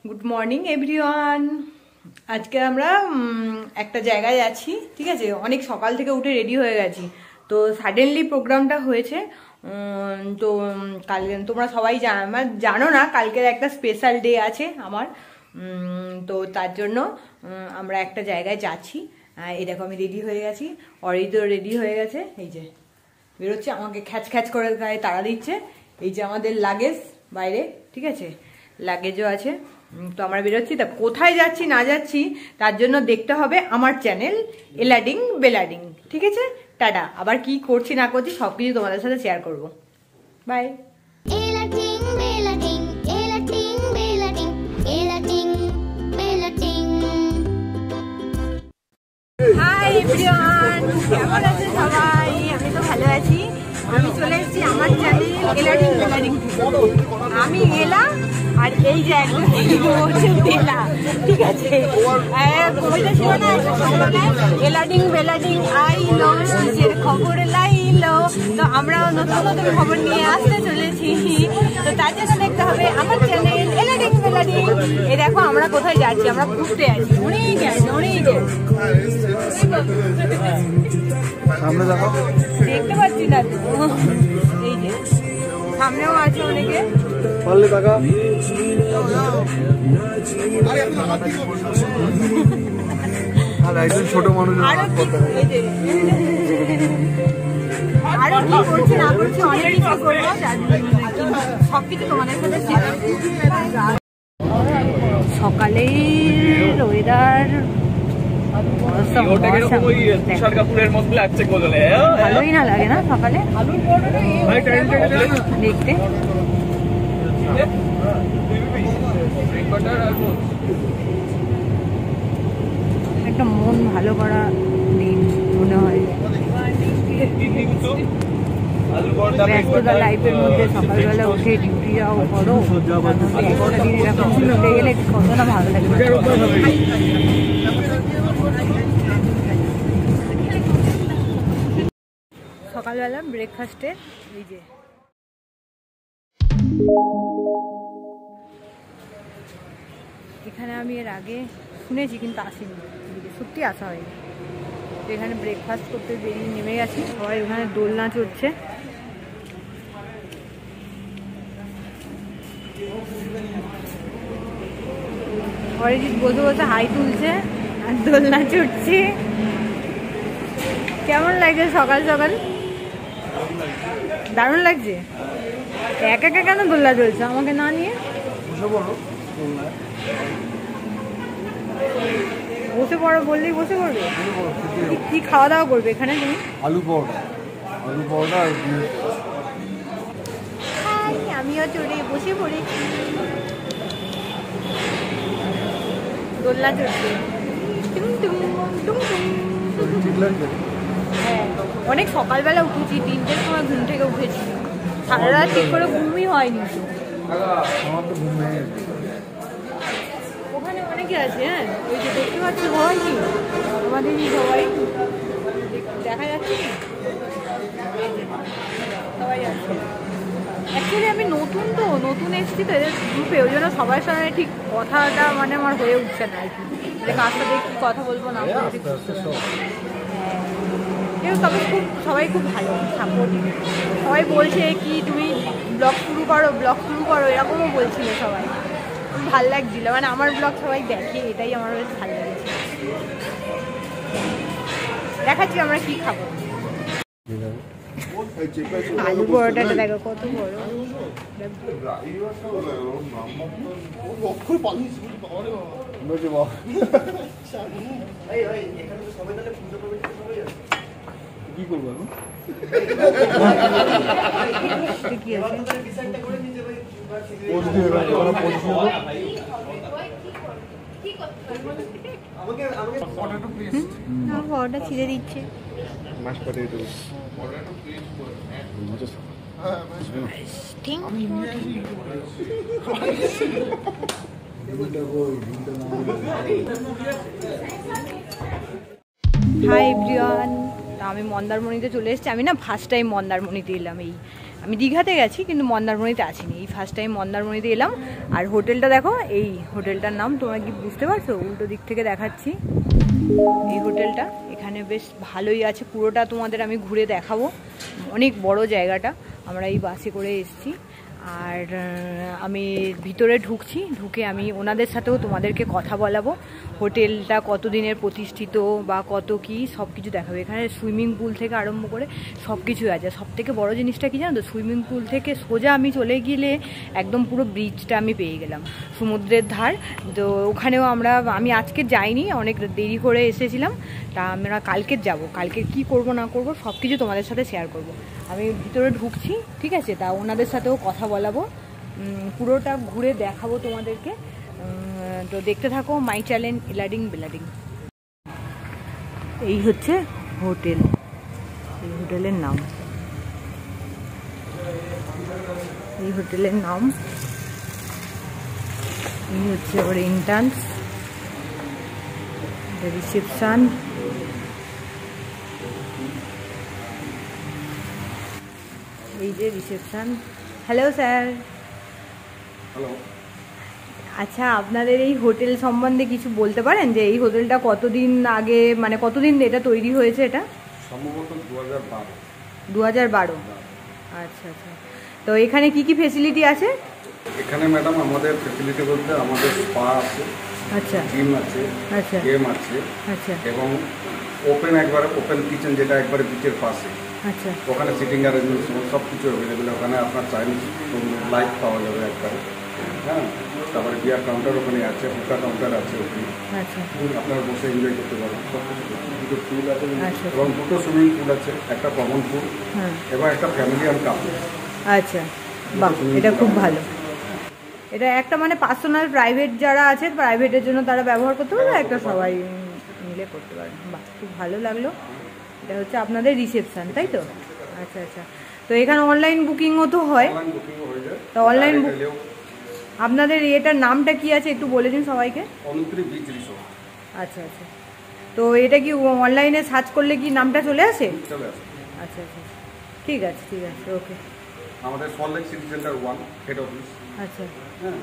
Good morning everyone. আজকে আমরা একটা জায়গায় যাচ্ছি, ঠিক আছে। অনেক সকাল থেকে উঠে রেডি হয়ে গেছি, তো সাডেনলি প্রোগ্রামটা হয়েছে। তো কালকে তোমরা সবাই জানো না, কালকের একটা স্পেশাল ডে আছে আমার। তো তার জন্য আমরা একটা জায়গায় যাচ্ছি। এই দেখো আমি রেডি হয়ে গেছি, অরিতো রেডি হয়ে গেছে, এই যে বেরোচ্ছে, আমাকে খ্যাচ খ্যাচ করে গায়ে তাড়া দিচ্ছে। এই যে আমাদের লাগেজ বাইরে, ঠিক আছে, লাগেজও আছে। তো আমরা বেরোচ্ছি, তা কোথায় যাচ্ছি না যাচ্ছি তার জন্য দেখতে হবে আমার চ্যানেল এলাডিং বেলাডিং, ঠিক আছে। টাটা। আবার কি করছি না করছি সব কিছু তোমাদের সাথে শেয়ার করবো। বাই। হাই এভরিওয়ান, কেমন আছে সবাই? আমি তো ভালো আছি। আমি চলে এসেছি আমার চ্যানেল এলাডিং বেলাডিং। আমি এলা, আর এই যে একজন বেলা, ঠিক আছে। কবিতা ছিল না এলাডিং বেলাডিং আইলো, নিজের খবর লাইলো। তো আমরাও নতুন নতুন খবর নিয়ে আসতে চলেছি, তো তার জন্য দেখতে হবে আমার চ্যানেল এলাডিং বেলাডিং। এই দেখো আমরা কোথায় যাচ্ছি, আমরা ঘুরতে আছি, অনেক আছে অনেক সামনে দেখো, দেখতে পাচ্ছি না তো। এই যে সামনেও আছে অনেকে, ছোট মানুষ আরো কি করছে না করছে অনেক কিছু করবো, সবকিছু তোমাদের সাথে শেয়ার। সকালের ওয়েদার ভালোই না লাগে না সকালে দেখতে। একটা মন ভালো করা দিন মনে হয়। ব্যস্ততা লাইফের মধ্যে সকালবেলা উঠে ডিউটি যাও করো, একটা দিন এরকম উঠে গেলে কত না ভালো লাগে। সকালবেলা ব্রেকফাস্টে এই যে এখানে আমি এর আগে শুনেছি কিন্তু আসিনি, সত্যি আসা হয়নি। তো এখানে ব্রেকফাস্ট করতে বেরিয়ে নেমে গেছি, সবাই ওখানে দোলনা চড়ছে। অরিজিৎ বসে বসে হাই তুলছে আর দোলনা চড়ছে। কেমন লাগছে সকাল সকাল? দারুণ লাগছে। একা একা কেন দোলনা চলছে, আমাকে না নিয়ে? বসে পড়ো বললেই বসে পড়বে? কি খাওয়া দাওয়া করবে এখানে তুমি? আলু পরোটা, আলু পরোটা। আমিও চড়ে বসে পড়েছি, দোলনা চড়ছে। হ্যাঁ, অনেক সকালবেলা উঠেছি, 3টের সময় ঘুম থেকে উঠেছি, সারা রাত ঠিক করে ঘুমই হয়নি। ওখানে অনেকে আছে, হ্যাঁ ওই যে দেখতে পাচ্ছি সবাই, কি আমাদের সবাই দেখা যাচ্ছে, সবাই আছে। অ্যাকচুয়ালি আমি নতুন এসেছি তো এদের গ্রুপে, ওই জন্য সবার সঙ্গে ঠিক কথাটা মানে আমার হয়ে উঠছে না আর কি, কার সাথে কি কথা বলবো না বলবো। কেউ তবে সবাই খুব ভালো সাপোর্টিভ। সবাই বলছে কি তুমি ব্লগ শুরু করো এরকমও বলছিল সবাই। ভাল লাগছিল, মানে আমার ব্লগ সবাই দেখে, এটাই আমার বেশ ভালো লেগেছে। দেখাচ্ছি আমরা কি খাবো। আলু পরোটাটা দেখো কত বড়। কি করবো কি আছে? পরোটা ছিঁড়ে দিচ্ছে। হাই এভরিওয়ান, তা আমি মন্দারমণিতে চলে এসেছি। আমি না ফার্স্ট টাইম মন্দারমণিতে এলাম, এই আমি দীঘাতে গেছি কিন্তু মন্দারমণিতে আসিনি, এই ফার্স্ট টাইম মন্দারমণিতে এলাম। আর হোটেলটা দেখো, এই হোটেলটার নাম তোমরা কি বুঝতে পারছো? উল্টো দিক থেকে দেখাচ্ছি এই হোটেলটা, এখানে বেশ ভালোই আছে, পুরোটা তোমাদের আমি ঘুরে দেখাবো। অনেক বড় জায়গাটা, আমরা এই বাসে করে এসেছি। আর আমি ভিতরে ঢুকে আমি ওনাদের সাথেও তোমাদেরকে কথা বলাবো, হোটেলটা কতদিনের প্রতিষ্ঠিত বা কত কি সব কিছু দেখাবে। এখানে সুইমিং পুল থেকে আরম্ভ করে সব কিছুই আছে। সব থেকে বড় জিনিসটা কি জানো তো, সুইমিং পুল থেকে সোজা আমি চলে গেলে একদম পুরো ব্রিজটা আমি পেয়ে গেলাম, সমুদ্রের ধার। তো ওখানেও আমি আজকে যাইনি, অনেক দেরি করে এসেছিলাম, তা আমরা কালকে যাব। কালকে কি করব না করব সব কিছু তোমাদের সাথে শেয়ার করব। আমি ভিতরে ঢুকছি, ঠিক আছে, তা ওনাদের সাথেও কথা বলাবো, পুরোটা ঘুরে দেখাবো তোমাদেরকে। তো দেখতে থাকো মাই চ্যানেল এলাডিং বেলাডিং। এই হচ্ছে হোটেল, এই হোটেলের নাম, এই হোটেলের নাম। এই হচ্ছে ওর এন্ট্রান্স, রিসেপশন। এই যে রিসেপশন। Hello sir. হ্যালো। আচ্ছা, আপনাদের এই হোটেল সম্বন্ধে কিছু বলতে পারেন যে এই হোটেলটা কতদিন আগে, মানে কতদিন এটা তৈরি হয়েছে? এটা সম্ভবত 2012। 2012। আচ্ছা আচ্ছা। তো এখানে কি কি ফেসিলিটি আছে? এখানে ম্যাডাম আমাদের ফেসিলিটি বলতে আমাদের স্পা আছে, আচ্ছা, জিম আছে, আচ্ছা, গেম আছে, আচ্ছা, এবং ওপেন কিচেন যেটা একবারে বিচের পাশে, আচ্ছা, ওখানে সিটিং অ্যারেঞ্জমেন্ট সব কিছু অ্যাভেলেবেল। ওখানে আপনার চাইনিজ লাইট পাওয়া যাবে একবারে, হ্যাঁ। তারপরে বিয়ার কাউন্টার ওখানে আছে, হুকা কাউন্টার আছে ওখানে, আচ্ছা, আপনারা বসে এনজয় করতে পারেন সব কিছু। দুটো পুল আছে আচ্ছা, এবং দুটো সুইমিং পুল আছে, একটা কমন পুল হ্যাঁ, এবং একটা ফ্যামিলি অ্যান্ড কাপল। আচ্ছা, বাহ, এটা খুব ভালো। এটা একটা মানে পার্সোনাল প্রাইভেট যারা আছে, প্রাইভেটের জন্য তারা ব্যবহার করতে পারবে, একটা সবাই মিলে করতে পারবে। বাহ, খুব ভালো লাগলো। এটা হচ্ছে আপনাদের রিসেপশন, তাই তো? আচ্ছা আচ্ছা। তো এখানে অনলাইন বুকিংও তো হয়? তো অনলাইন বুক, আপনাদের এটার নামটা কি আছে একটু বলে দিন সবাইকে। অনুত্রি বিচ রিসোর্ট। আচ্ছা আচ্ছা। তো এটা কি অনলাইনে সার্চ করলে কি নামটা চলে আসে? চলে আসে। আচ্ছা আচ্ছা, ঠিক আছে, ঠিক আছে, ওকে। আমাদের Salt Lake city centre 1 head office. আচ্ছা, হ্যাঁ।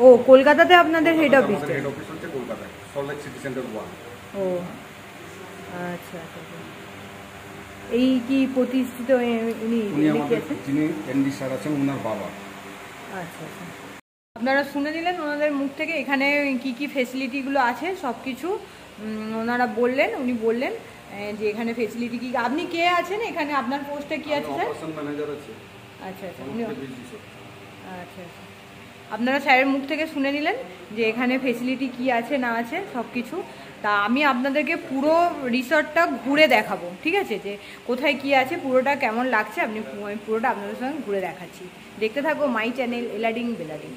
ও কলকাতাতে আপনাদের হেড অফিস? আমাদের হেড অফিস হচ্ছে কলকাতায়, সল্টলেক সিটি সেন্টার 1। ও আচ্ছা আচ্ছা। এই কি প্রতিষ্ঠিত উনি উনি কি আমাদের আছেন? যিনি এমডি স্যার আছেন ওনার বাবা। আচ্ছা আচ্ছা। আপনারা শুনে নিলেন ওনাদের মুখ থেকে এখানে কি কি ফেসিলিটিগুলো আছে সব কিছু ওনারা বললেন, উনি বললেন যে এখানে ফেসিলিটি কি। আপনি কে আছেন এখানে, আপনার পোস্টে কি আছে স্যার? অপারেশন ম্যানেজার আছে। আচ্ছা আচ্ছা, উনি অনুত্রি বিচ রিসোর্ট। আচ্ছা আচ্ছা। আপনারা স্যারের মুখ থেকে শুনে নিলেন যে এখানে ফেসিলিটি কি আছে না আছে সব কিছু। তা আমি আপনাদেরকে পুরো রিসর্টটা ঘুরে দেখাবো, ঠিক আছে, যে কোথায় কি আছে, পুরোটা কেমন লাগছে আমি পুরোটা আপনাদের সঙ্গে ঘুরে দেখাচ্ছি। দেখতে থাকো মাই চ্যানেল এলাডিং বেলাডিং।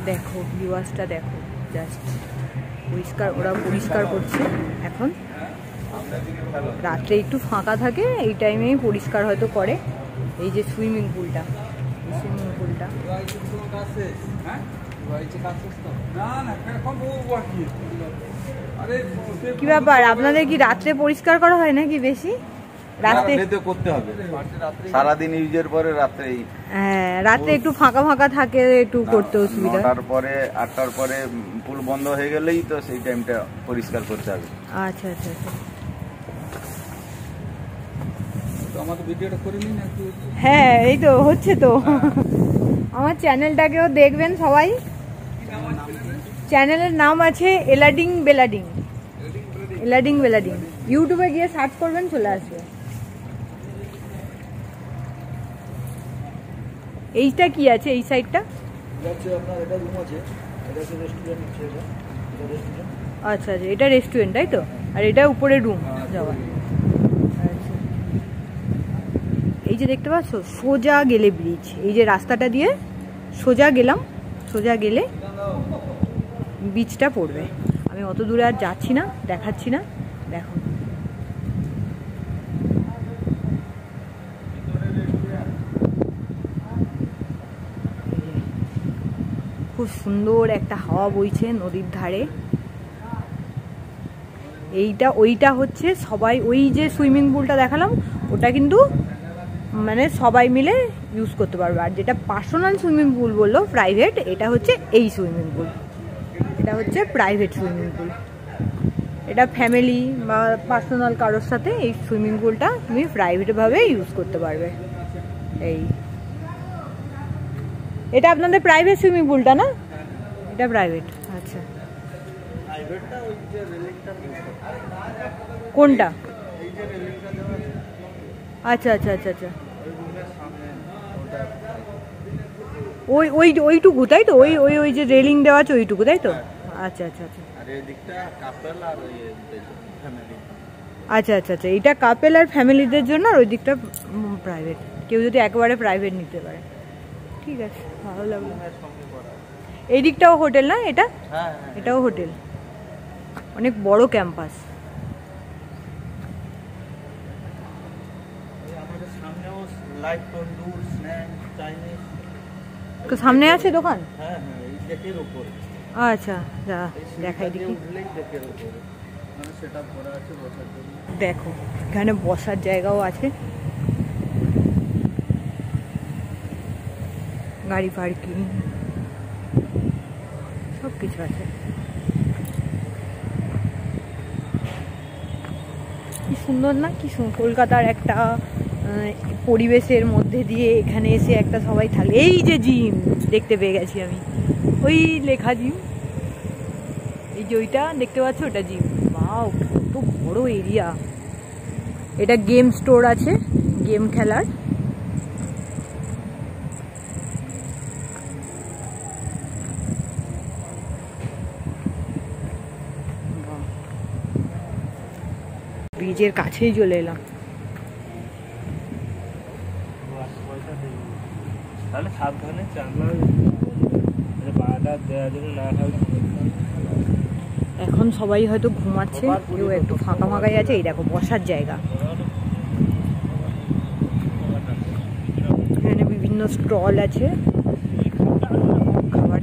দেখো ভিউয়ার্সটা দেখো, জাস্ট পরিষ্কার, ওরা পরিষ্কার করছে এখন। রাত্রে একটু ফাঁকা থাকে, এই টাইমেই পরিষ্কার হয়তো করে। এই যে সুইমিং পুলটা, সুইমিং পুলটা কি ব্যাপার, আপনাদের কি রাত্রে পরিষ্কার করা হয় নাকি বেশি? রাত্রে করতে হবে, সারাদিন ইউজের পরে রাত্রেই। হ্যাঁ, রাত্রে একটু ফাঁকা ফাঁকা থাকে, একটু করতে অসুবিধা। 9টার পরে 8টার পরে পুল বন্ধ হয়ে গেলেই তো সেই টাইমটা পরিষ্কার করতে হবে। আচ্ছা আচ্ছা আচ্ছা। আমাদের ভিডিওটা করে নিন একটু। হ্যাঁ, এই তো হচ্ছে তো। আমার চ্যানেলটাকেও দেখবেন সবাই। চ্যানেলের নাম আছে এলাডিং বেলাডিং, এলাডিং বেলাডিং। ইউটিউবে গিয়ে সার্চ করবেন, চলে আসবে। এইটা কি আছে এই সাইডটা? আচ্ছা আচ্ছা, এটা রেস্টুরেন্ট তাই তো, আর এটা উপরে রুম যাওয়ার। আচ্ছা, এই যে দেখতে পাচ্ছ সোজা গেলে ব্রিজ, এই যে রাস্তাটা দিয়ে সোজা গেলাম, সোজা গেলে বিচটা পড়বে। আমি অত দূরে আর যাচ্ছি না, দেখাচ্ছি না, দেখো। খুব সুন্দর একটা হাওয়া বইছে নদীর ধারে। ওইটা হচ্ছে সবাই, ওই যে সুইমিং পুলটা দেখালাম ওটা কিন্তু মানে সবাই মিলে ইউজ করতে পারবে। আর যেটা পার্সোনাল সুইমিং পুল বললো প্রাইভেট, এটা হচ্ছে এই সুইমিং পুল, এটা হচ্ছে প্রাইভেট সুইমিং পুল। এটা ফ্যামিলি বা পার্সোনাল কারোর সাথে এই সুইমিং পুলটা তুমি প্রাইভেটভাবে ইউজ করতে পারবে। এই এটা আপনাদের প্রাইভেট সুইমিং পুলটা না? এটা প্রাইভেট। আচ্ছা, কোনটা? আচ্ছা আচ্ছা আচ্ছা আচ্ছা, ওই ওই ওইটুকু তাই তো? ওই ওই ওই যে রেলিং দেওয়া আছে ওইটুকু তাই তো? আচ্ছা আচ্ছা আচ্ছা আচ্ছা আচ্ছা আচ্ছা, এটা কাপেল আর ফ্যামিলিদের জন্য, আর ওই দিকটা প্রাইভেট, কেউ যদি একেবারে প্রাইভেট নিতে পারে। ঠিক আছে, ভালো লাগলো। এই দিকটাও হোটেল না এটা? এটাও হোটেল, অনেক বড় ক্যাম্পাস। তো সামনে আছে দোকান? আচ্ছা, যা দেখাই দেখি। দেখো এখানে বসার জায়গাও আছে, গাড়ি পার্কিং সব কিছু আছে। কি সুন্দর না? কি কলকাতার একটা পরিবেশের মধ্যে দিয়ে এখানে এসে একটা সবাই থাকে। এই যে জিম দেখতে পেয়ে গেছি আমি, ওই লেখা জিম, এই যে ওইটা দেখতে পাচ্ছ ওটা জিম। ওয়াও, কত বড় এরিয়া। এটা গেম স্টোর আছে, গেম খেলার। ব্রিজের কাছেই চলে এলাম। এখন সবাই হয়তো ঘুমাচ্ছে, কেউ একটু ফাঁকা ফাঁকাই আছে। এই দেখো বসার জায়গা, এখানে বিভিন্ন স্টল আছে খাবার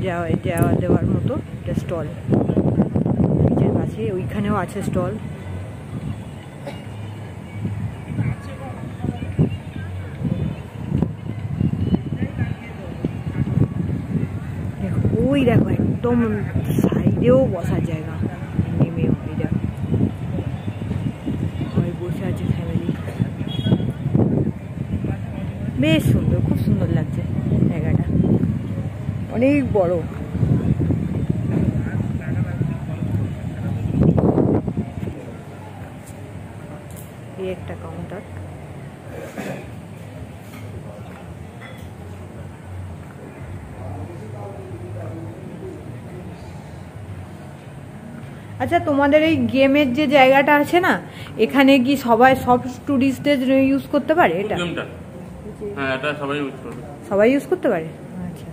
যাওয়া দেওয়ার মতো। এটা স্টল ব্রিজের কাছে, ওইখানেও আছে স্টল। ওই দেখো একদম সাইডেও বসার জায়গা, নেমেও এই দেখো সবাই বসে আছে ফ্যামিলি। বেশ সুন্দর, খুব সুন্দর লাগছে জায়গাটা, অনেক বড়। এই একটা কাউন্টার। আচ্ছা, তোমাদের এই গেমের যে জায়গাটা আছে না, এখানে কি সব টুরিস্টদের ইউজ করতে পারে এটা? হ্যাঁ, এটা সবাই ইউজ করবে। সবাই ইউজ করতে পারে? আচ্ছা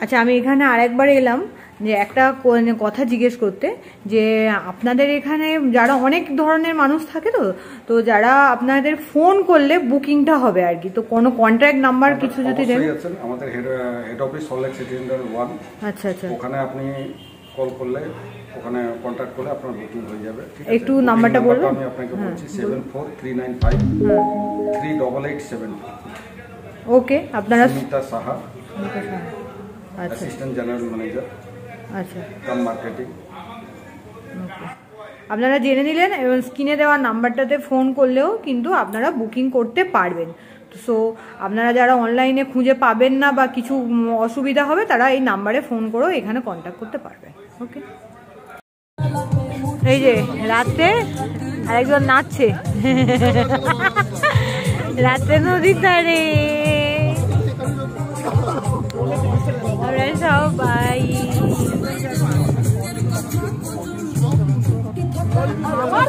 আচ্ছা, আমি এখানে আরেকবার এলাম যে একটা কথা জিজ্ঞেস করতে, যে আপনাদের এখানে যারা অনেক ধরনের মানুষ থাকে, তো যারা আপনাদের ফোন করলে বুকিংটা হবে আর কি, তো কোনো কন্ট্যাক্ট নাম্বার কিছু যদি দেন? আমাদের head office Salt Lake city centre 1। আচ্ছা আচ্ছা, ওখানে আপনি কল করলে, ওখানে কন্ট্যাক্ট করলে আপনার বুকিং হয়ে যাবে। একটু নাম্বারটা বলবেন? আমি আপনাকে বলছি 7439538874। ওকে, আপনারা সুমিতা সাহা, আচ্ছা, অ্যাসিস্ট্যান্ট জেনারেল ম্যানেজার, আচ্ছা, কাম মার্কেটিং। ওকে, আপনারা জেনে নিলেন, এবং স্ক্রিনে দেওয়া নাম্বারটাতে ফোন করলেও কিন্তু আপনারা বুকিং করতে পারবেন। সো আপনারা যারা অনলাইনে খুঁজে পাবেন না বা কিছু অসুবিধা হবে, তারা এই নাম্বারে ফোন করেও এখানে কন্ট্যাক্ট করতে পারবেন। ওকে, এই যে রাতে আরেকজন নাচছে রাতে নদীর ধারে, আমরা সবাই আমার